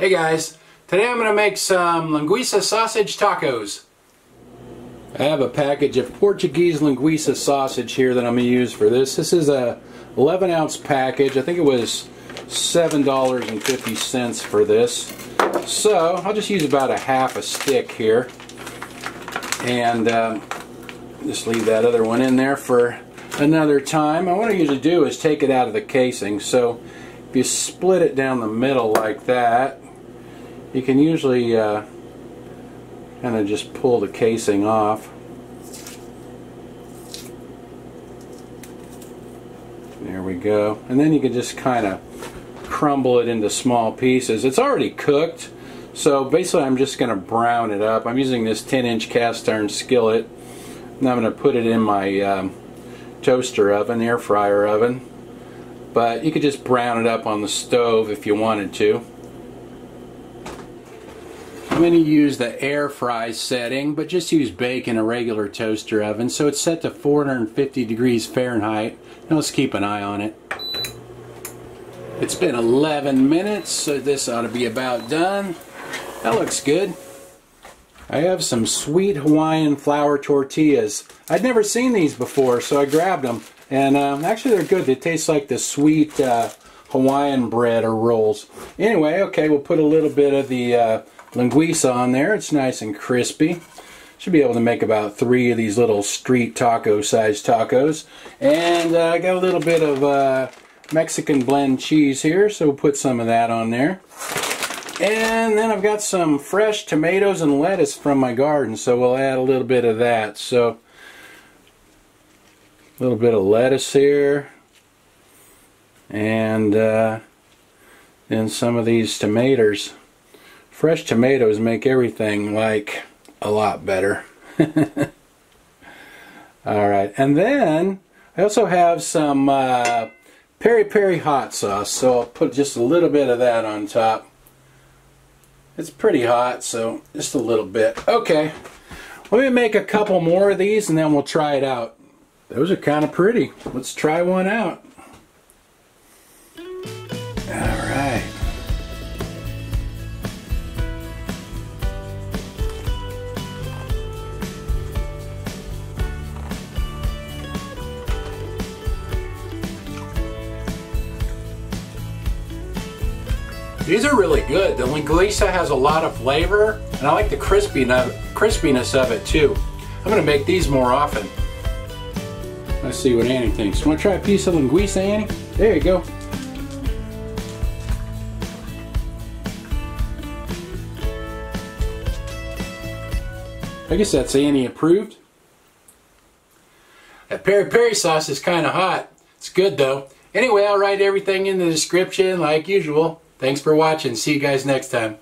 Hey guys, today I'm going to make some linguiça sausage tacos. I have a package of Portuguese linguiça sausage here that I'm going to use for this. This is a 11-ounce package. I think it was $7.50 for this. So I'll just use about a half a stick here. And just leave that other one in there for another time. And what I usually do is take it out of the casing. So if you split it down the middle like that, you can usually kind of just pull the casing off. There we go. And then you can just kind of crumble it into small pieces. It's already cooked, so basically I'm just going to brown it up. I'm using this 10-inch cast iron skillet, and I'm going to put it in my toaster oven, air fryer oven. But you could just brown it up on the stove if you wanted to. I'm going to use the air fry setting, but just use bake in a regular toaster oven. So it's set to 450 degrees Fahrenheit. Now let's keep an eye on it. It's been 11 minutes, so this ought to be about done. That looks good. I have some sweet Hawaiian flour tortillas. I'd never seen these before, so I grabbed them. And actually they're good. They taste like the sweet Hawaiian bread or rolls. Anyway, okay, we'll put a little bit of the linguiça on there. It's nice and crispy. Should be able to make about 3 of these little street taco sized tacos. And I got a little bit of Mexican blend cheese here, so we'll put some of that on there. And then I've got some fresh tomatoes and lettuce from my garden, so we'll add a little bit of that. So a little bit of lettuce here, and then some of these tomatoes. Fresh tomatoes make everything like a lot better. Alright, and then I also have some peri peri hot sauce, so I'll put just a little bit of that on top. It's pretty hot, so just a little bit. Okay, let me make a couple more of these and then we'll try it out. Those are kind of pretty. Let's try one out. Alright. These are really good. The linguiça has a lot of flavor, and I like the crispiness of it too. I'm going to make these more often. Let's see what Annie thinks. Want to try a piece of linguiça, Annie? There you go. I guess that's Annie approved. That peri peri sauce is kind of hot. It's good though. Anyway, I'll write everything in the description like usual. Thanks for watching. See you guys next time.